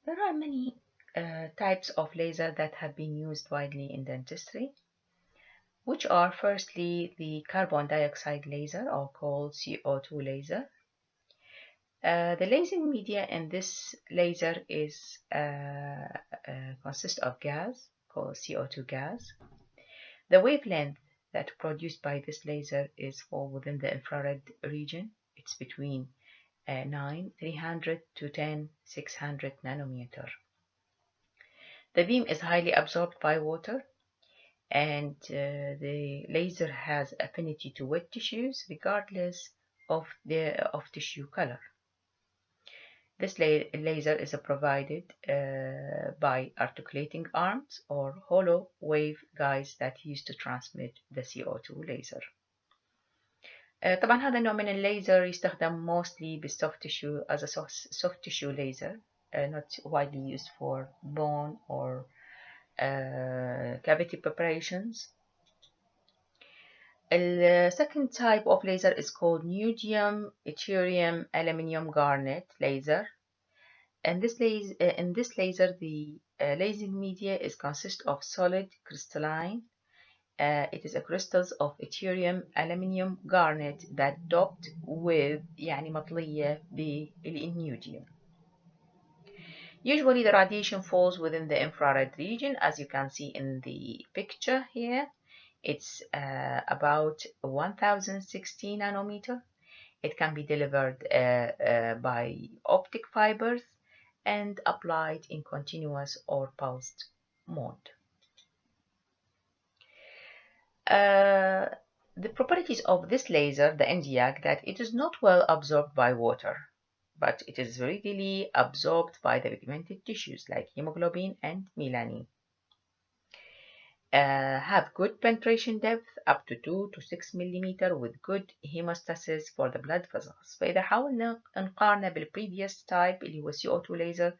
There are many types of laser that have been used widely in dentistry, which are firstly the carbon dioxide laser, or called CO2 laser. The lasing media in this laser is consists of gas called CO2 gas. The wavelength that produced by this laser is for within the infrared region. It's between 300 to 600 nanometer. The beam is highly absorbed by water, and the laser has affinity to wet tissues regardless of tissue color. This laser is provided by articulating arms or hollow wave guides that used to transmit the CO2 laser. طبعا هذا النوع من الليزر يستخدم mostly بالsoft tissue as a soft tissue laser, not widely used for bone or cavity preparations. The second type of laser is called Nudium, Ethereum, Aluminium, Garnet laser. And in this laser, the lasing media consists of solid crystalline. It is a crystals of Ethereum, Aluminium, Garnet that doped with يعني مطلية بالنيوديوم. Usually the radiation falls within the infrared region, as you can see in the picture here. It's about 1060 nanometer. It can be delivered by optic fibers and applied in continuous or pulsed mode. The properties of this laser, the Nd:YAG, that it is not well absorbed by water, but it is readily absorbed by the pigmented tissues like hemoglobin and melanin. Have good penetration depth up to 2 to 6 millimeter with good hemostasis for the blood vessels. فإذا حاولنا نقارنه بالprevious type اللي هو CO2 laser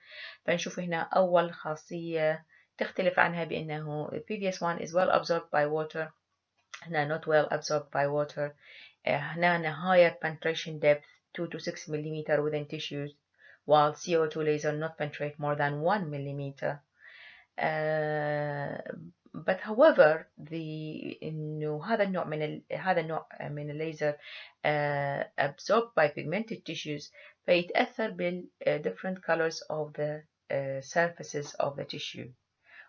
فنشوف هنا أول خاصية تختلف عنها بأنه the previous one is well absorbed by water. هنا not well absorbed by water. هنا higher penetration depth 2 to 6 millimeter within tissues, while CO2 laser not penetrate more than 1 millimeter. But however إنه هذا النوع من الليزر absorbed by pigmented tissues فيتأثر بال different colors of the surfaces of the tissue,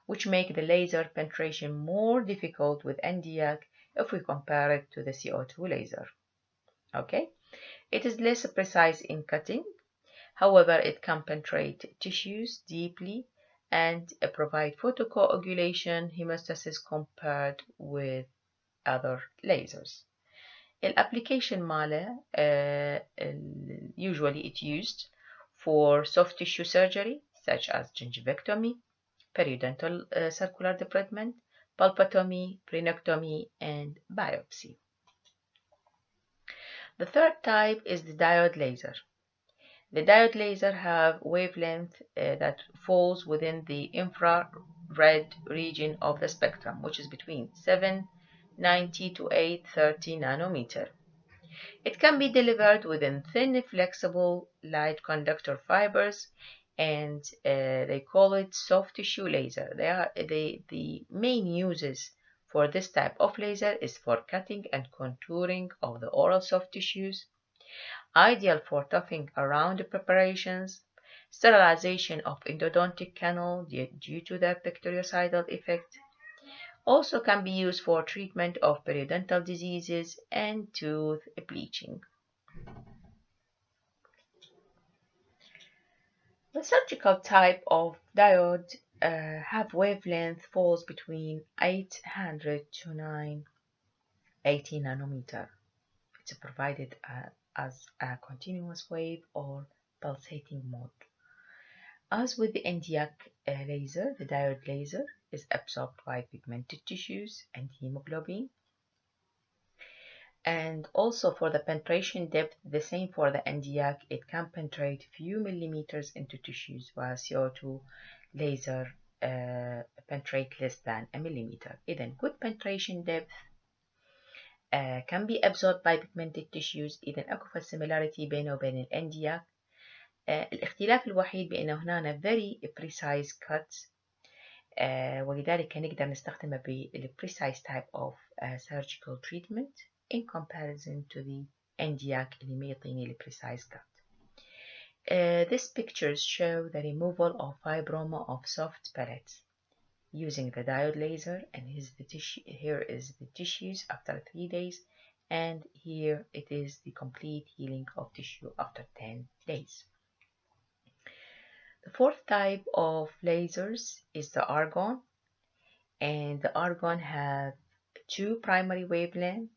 which make the laser penetration more difficult with Nd:YAG if we compare it to the CO2 laser. Okay, it is less precise in cutting. However, it can penetrate tissues deeply and provide photocoagulation hemostasis compared with other lasers. الابليكيشن ماله usually it's used for soft tissue surgery such as gingivectomy, periodontal circular debridement, pulpotomy, prenectomy, and biopsy. The third type is the diode laser. The diode laser have wavelength that falls within the infrared region of the spectrum, which is between 790 to 830 nanometer. It can be delivered within thin, flexible light conductor fibers, and they call it soft tissue laser. The main uses for this type of laser is for cutting and contouring of the oral soft tissues, ideal for toughing around preparations, sterilization of endodontic canal due to the bactericidal effect. Also can be used for treatment of periodontal diseases and tooth bleaching. The surgical type of diode have wavelength falls between 800 to 980 nanometer. It's provided as a continuous wave or pulsating mode. As with the Nd:YAG laser, the diode laser is absorbed by pigmented tissues and hemoglobin. And also for the penetration depth, the same for the Nd:YAG, it can penetrate few millimeters into tissues, while CO2 laser penetrate less than a millimeter. إذن good penetration depth can be absorbed by pigmented tissues. إذن أكو similarity بينه وبين ال Nd:YAG. الاختلاف الوحيد بأنه هنا very precise cuts، ولذلك نقدر نستخدمه بال precise type of surgical treatment in comparison to the NDIAC اللي ما يعطيني ال precise cut. These pictures show the removal of fibroma of soft pellets using the diode laser, and here is the tissues after 3 days, and here it is the complete healing of tissue after 10 days. The fourth type of lasers is the argon, and the argon have two primary wavelengths,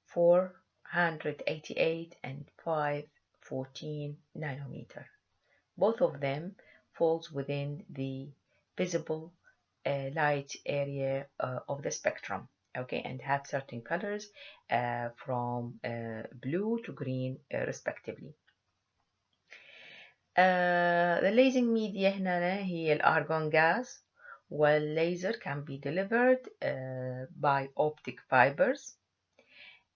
488 and 514 nanometer. Both of them falls within the visible light area of the spectrum, okay, and have certain colors from blue to green respectively. The lasing media هنا هي الأرجون gas، والليزر can be delivered by optic fibers.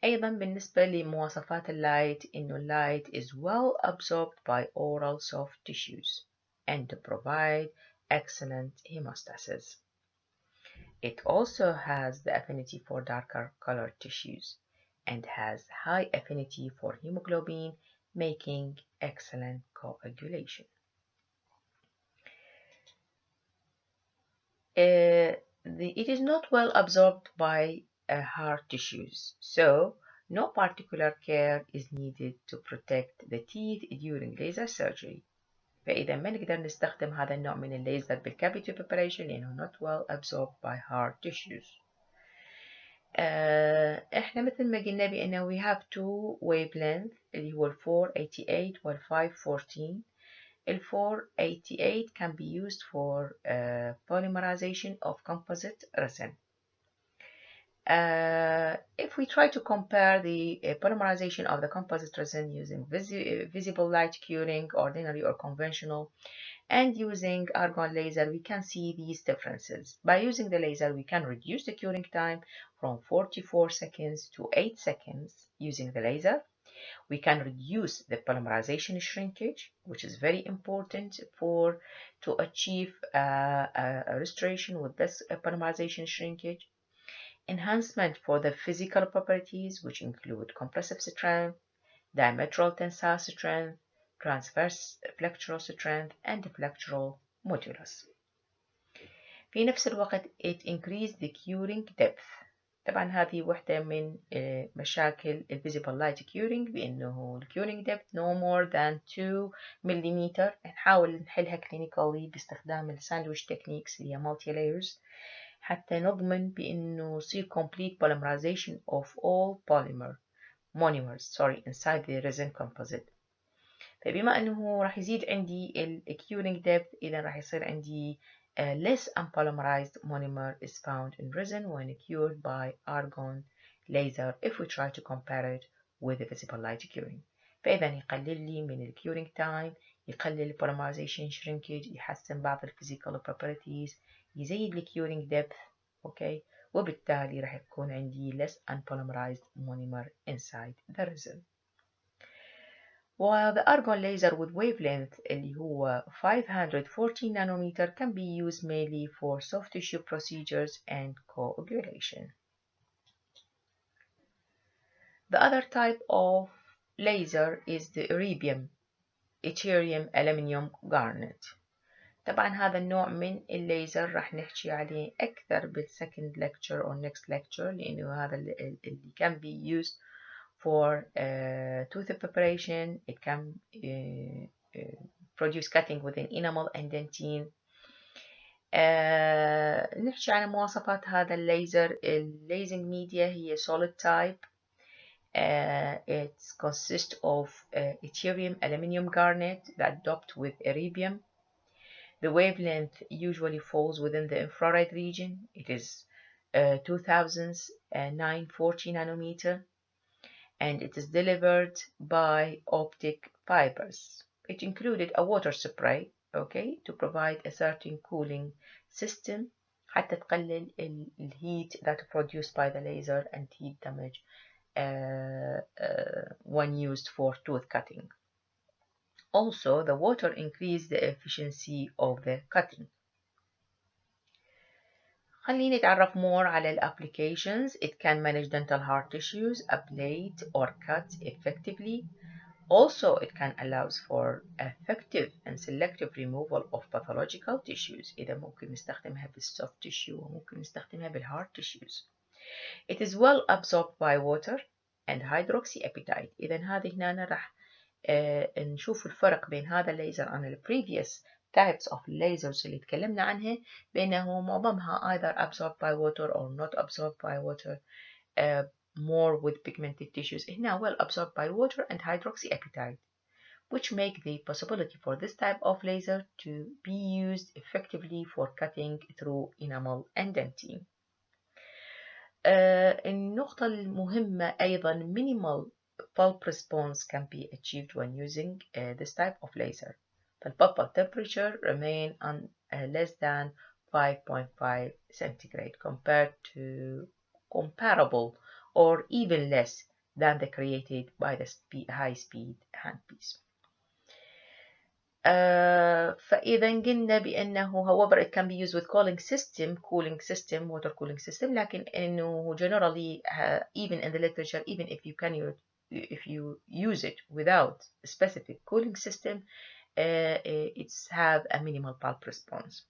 أيضا بالنسبة لمواصفات اللايت إنه اللايت is well absorbed by oral soft tissues and to provide excellent hemostasis. It also has the affinity for darker colored tissues and has high affinity for hemoglobin, making excellent coagulation. It is not well absorbed by hard tissues, so no particular care is needed to protect the teeth during laser surgery. فإذا ما نقدر نستخدم هذا النوع من الليزر بالcavity preparation لأنه not well absorbed by hard tissues. احنا مثل ما قلنا بأنه we have two wavelengths اللي هو 488 وال 514. ال 488 can be used for polymerization of composite resin. If we try to compare the polymerization of the composite resin using visible light curing, ordinary or conventional, and using argon laser, we can see these differences. By using the laser, we can reduce the curing time from 44 seconds to 8 seconds using the laser. We can reduce the polymerization shrinkage, which is very important to achieve a restoration with this polymerization shrinkage. Enhancement for the physical properties, which include compressive strength, diametral tensile strength, transverse flexural strength, and flexural modulus. في نفس الوقت it increased the curing depth. طبعا هذه واحدة من مشاكل visible light curing بأنه curing depth no more than 2 ملم. نحاول نحلها clinically باستخدام sandwich techniques اللي هي multi layers حتى نضمن بأنه يصير complete polymerization of all monomers inside the resin composite. فبما أنه راح يزيد عندي curing depth، إذا راح يصير عندي less unpolymerized monomer is found in resin when cured by argon laser if we try to compare it with the visible light curing. فإذا يقلل لي من curing time، يقلل polymerization shrinkage، يحسن بعض physical properties، يزيد curing depth، okay، وبالتالي راح يكون عندي less unpolymerized monomer inside the resin. While the argon laser with wavelength اللي هو 514 nanometer can be used mainly for soft tissue procedures and coagulation. The other type of laser is the Ethereum Aluminium Garnet. طبعا هذا النوع من الليزر راح نحكي عليه أكثر بالsecond lecture or next lecture لأنه هذا اللي can be used for tooth preparation. It can produce cutting within enamel and dentine. نحكي عن مواصفات هذا الليزر. الليزنج media هي solid type. It consists of Ethereum Aluminium Garnet that doped with Iridium. The wavelength usually falls within the infrared region. It is 2940 nanometer. And it is delivered by optic fibers. It included a water spray, okay, to provide a certain cooling system حتى تقلل heat that produced by the laser and heat damage when used for tooth cutting. Also, the water increases the efficiency of the cutting. خلينا نتعرف more على ال applications. It can manage dental hard tissues, ablate or cut effectively. Also, it can allow for effective and selective removal of pathological tissues. إذا ممكن نستخدمها بالsoft tissue وممكن نستخدمها بالhard tissues. It is well absorbed by water and hydroxyapatite. إذا هذه هنا راح نشوف الفرق بين هذا الليزر عن ال previous types of lasers اللي تكلمنا عنها بأنه معظمها either absorbed by water or not absorbed by water, more with pigmented tissues. هنا well absorbed by water and hydroxyapatite, which make the possibility for this type of laser to be used effectively for cutting through enamel and dentine. النقطة المهمة أيضا minimal pulp response can be achieved when using this type of laser. The pulp temperature remain on less than 5.5 centigrade compared to comparable or even less than the created by the high-speed handpiece. فإذا قلنا بأنه however it can be used with cooling system, water cooling system, لكن إنه generally even in the literature, even if you use it without a specific cooling system, it's have a minimal pulp response.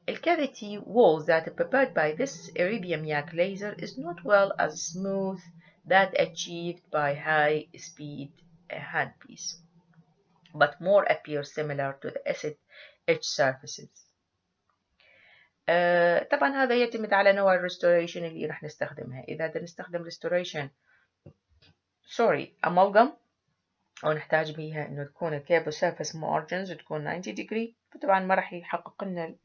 The cavity walls that are prepared by this iridium yak laser is not well as smooth that achieved by high-speed handpiece, but more appear similar to the acid etch surfaces. طبعا هذا يعتمد على نوع الريستوريشن اللي راح نستخدمها. إذا بدنا نستخدم ريستوريشن amalgam أو نحتاج بيها إنه تكون الكابل surface margins تكون 90 degree، فطبعا ما راح يحقق لنا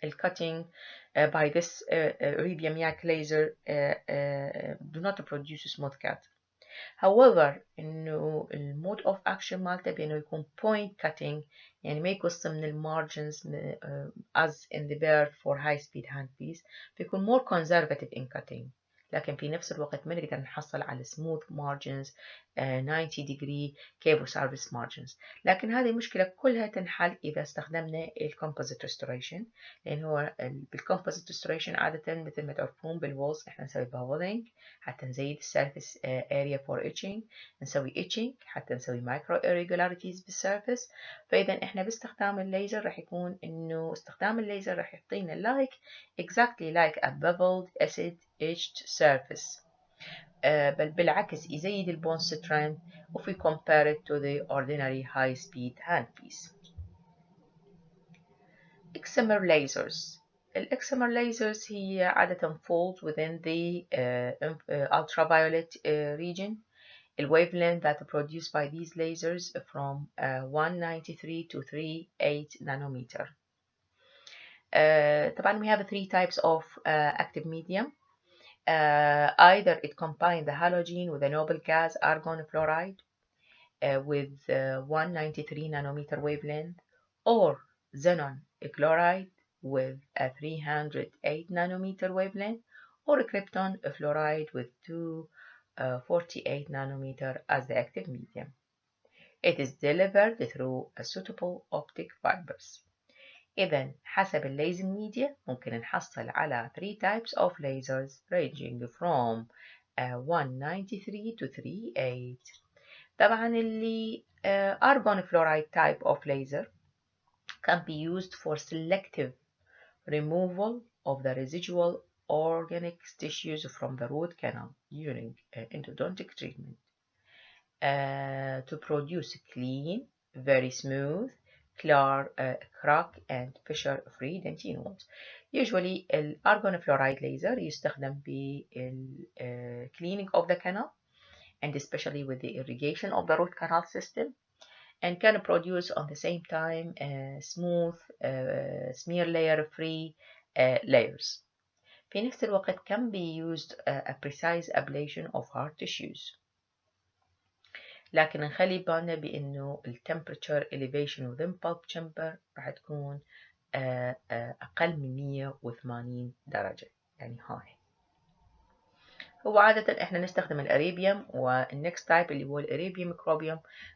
cutting by this iridium yak laser do not produce a smooth cut. However إنه المود of action مالته بأنه يكون point cutting، يعني ما يقص من المارجنز as in the bird for high speed handpiece، فيكون more conservative in cutting، لكن في نفس الوقت ما نقدر نحصل على smooth margins 90 degree cable service margins. لكن هذه المشكلة كلها تنحل إذا استخدمنا composite restoration، لأن هو بالcomposite restoration عادة مثل ما تعرفون بالوولز احنا نسوي beveling حتى نزيد السيرفيس area for etching، نسوي etching حتى نسوي micro irregularities بالسيرفيس. فإذا احنا باستخدام الليزر راح يكون إنه استخدام الليزر راح يعطينا exactly like a beveled acid etched surface، بل بالعكس يزيد البون strength if we compare it to the ordinary high speed handpiece. Xml lasers. Xml lasers هي عادة falls within the ultraviolet region. The wavelength that are produced by these lasers from 193 to 38 nanometer. طبعا we have three types of active medium. Either it combines the halogen with a noble gas argon fluoride with 193 nanometer wavelength, or xenon chloride with a 308 nanometer wavelength, or krypton fluoride with 248 nanometer as the active medium. It is delivered through a suitable optic fibers. إذن حسب الليزر ميديا ممكن نحصل على 3 types of lasers ranging from 193 to 38. طبعا اللي argon fluoride type of laser can be used for selective removal of the residual organic tissues from the root canal during endodontic treatment to produce clean, very smooth, crack and fissure-free dentine walls. Usually argon fluoride laser يستخدم بال cleaning of the canal and especially with the irrigation of the root canal system, and can produce on the same time smooth smear layer free layers. في نفس الوقت can be used a precise ablation of hard tissues. لكن نخلي بالنا بأنه ال temperature elevation within pulp chamber راح تكون أقل من 180 درجة، يعني high. هو عادة احنا نستخدم الاريبيوم، والنكست تايب اللي هو الاريبيوم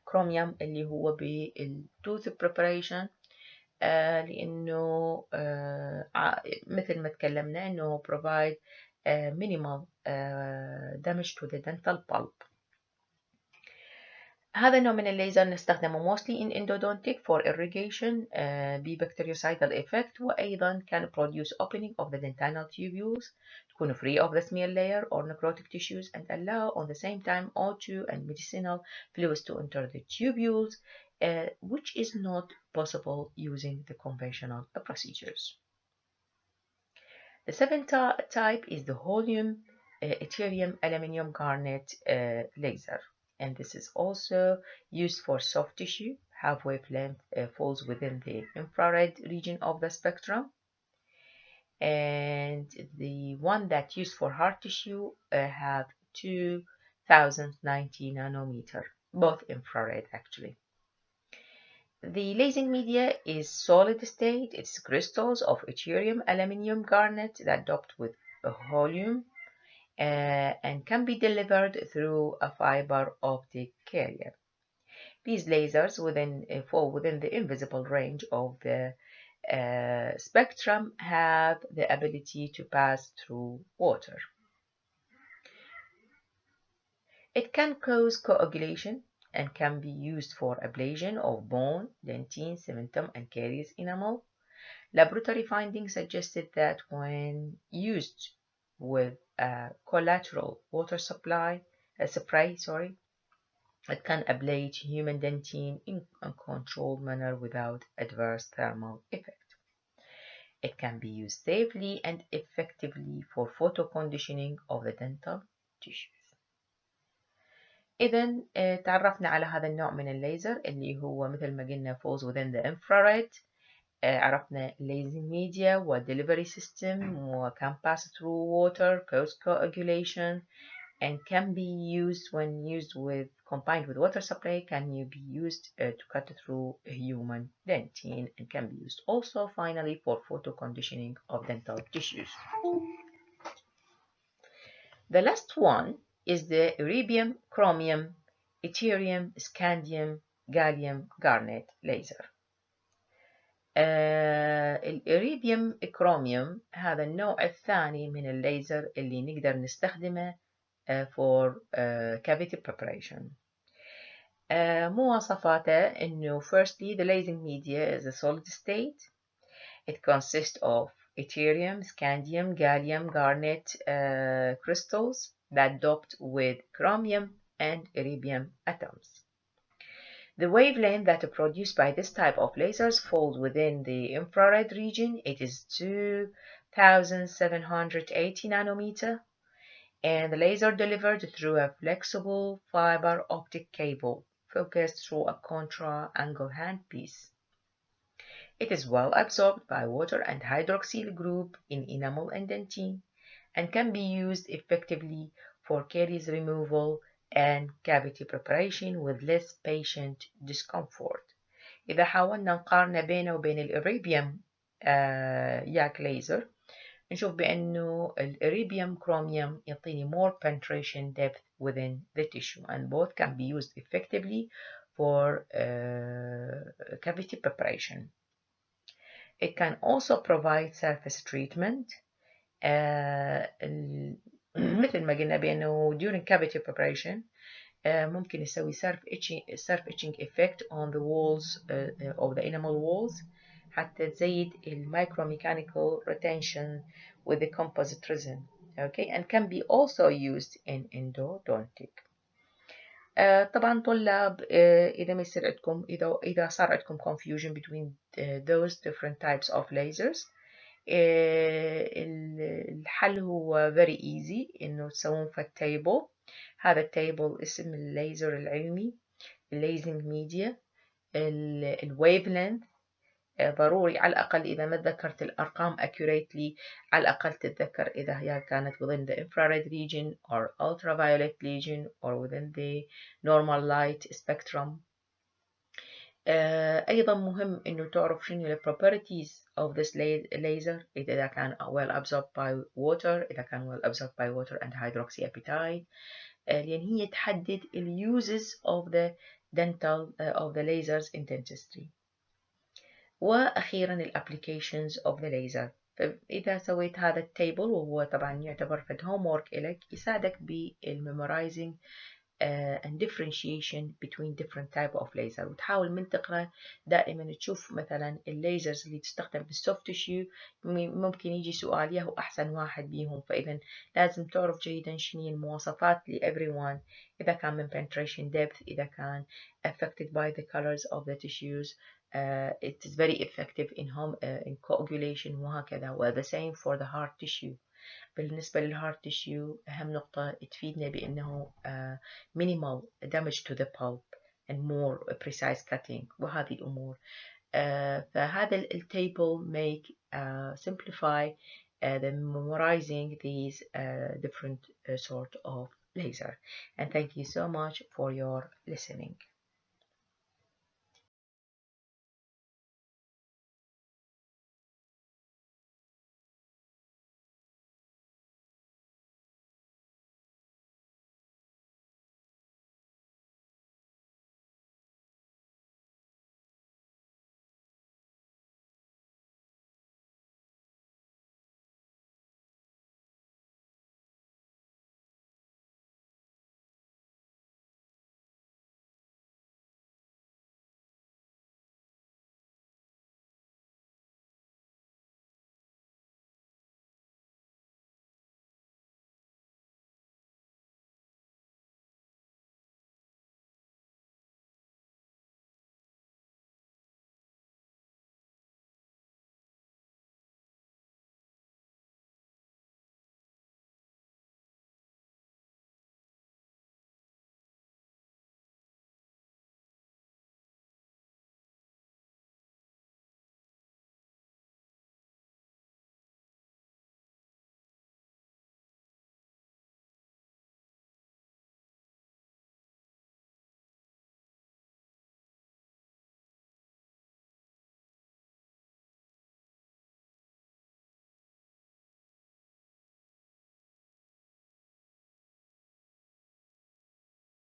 كروميوم اللي هو بالتوث بريباريشن، لأنه مثل ما تكلمنا إنه provide minimal damage to the dental pulp. هذا النوع من الليزر نستخدمه mostly in endodontic for irrigation ببactericidal effect، وأيضا can produce opening of the dentinal tubules تكون free of the smear layer or necrotic tissues and allow on the same time O2 and medicinal fluids to enter the tubules, which is not possible using the conventional procedures. The seventh type is the Holmium Ethereum Aluminium Garnet laser, and this is also used for soft tissue. Half wavelength falls within the infrared region of the spectrum, and the one that used for hard tissue have 2090 nanometer, both infrared actually. The lasing media is solid state. It's crystals of Ethereum aluminium garnet that doped with holmium and can be delivered through a fiber optic carrier. These lasers fall within the invisible range of the spectrum, have the ability to pass through water. It can cause coagulation and can be used for ablation of bone, dentine, cementum, and caries enamel. Laboratory findings suggested that when used with a collateral water spray, it can ablate human dentine in a controlled manner without adverse thermal effect. It can be used safely and effectively for photoconditioning of the dental tissues. إذا تعرفنا على هذا النوع من الليزر اللي هو مثل ما قلنا falls within the infrared. عرفنا lasing media و delivery system و can pass through water, cause coagulation, and can be used when used with combined with water supply, can be used to cut through human dentine, and can be used also finally for photoconditioning of dental tissues. The last one is the Iridium, Chromium, Ethereum, Scandium, Gallium, Garnet laser. الإيريديوم كروميوم هذا النوع الثاني من الليزر اللي نقدر نستخدمه for cavity preparation. مواصفاته إنه firstly the lasing media is a solid state. It consists of Ethereum, Scandium, Gallium, Garnet crystals that doped with chromium and iridium atoms. The wavelength that is produced by this type of lasers falls within the infrared region. It is 2780 nanometer, and the laser delivered through a flexible fiber optic cable focused through a contra angle handpiece. It is well absorbed by water and hydroxyl group in enamel and dentine, and can be used effectively for caries removal and cavity preparation with less patient discomfort. إذا حاولنا نقارن بينه وبين الإيريبيوم ياك ليزر نشوف بأنه الإيريبيوم كروميوم يعطيني more penetration depth within the tissue, and both can be used effectively for cavity preparation. It can also provide surface treatment مثل ما قلنا بأنه during cavity preparation ممكن يسوي surf etching effect on the walls of the enamel walls حتى تزيد micromechanical retention with the composite resin, okay, and can be also used in endodontic. طبعا طلاب إذا ما يصير عندكم إذا صار عندكم confusion between those different types of lasers, الحل هو very easy إنه تسوون في التيبل. هذا التيبل اسم الليزر العلمي، الليزنج ميديا، الويف لينث، ضروري على الأقل إذا ما تذكرت الأرقام accurately على الأقل تتذكر إذا هي كانت within the infrared region or ultraviolet region or within the normal light spectrum. أيضا مهم إنه تعرف شنو ال properties of this laser، إذا كان well absorbed by water، إذا كان well absorbed by water and hydroxyapatite، لأن هي تحدد ال uses of the dental of the lasers in dentistry. وأخيرا ال applications of the laser. فإذا سويت هذا التيبل، وهو طبعا يعتبر فد homework إلك، يساعدك بالmemorizing and differentiation between different type of laser، وتحاول من تقرأ دائما تشوف مثلا الليزرز اللي تستخدم بالسوفت تيشيو ممكن يجي سؤال ياهو أحسن واحد بيهم، فإذا لازم تعرف جيدا شنو المواصفات ل everyone، إذا كان من penetration depth، إذا كان affected by the colors of the tissues. It is very effective in coagulation وهكذا. و the same for the hard tissue. بالنسبة للهارت تيشيو أهم نقطة تفيدنا بأنه minimal damage to the pulp and more precise cutting وهذه الأمور. فهذا التable make simplify the memorizing these different sort of laser. And thank you so much for your listening.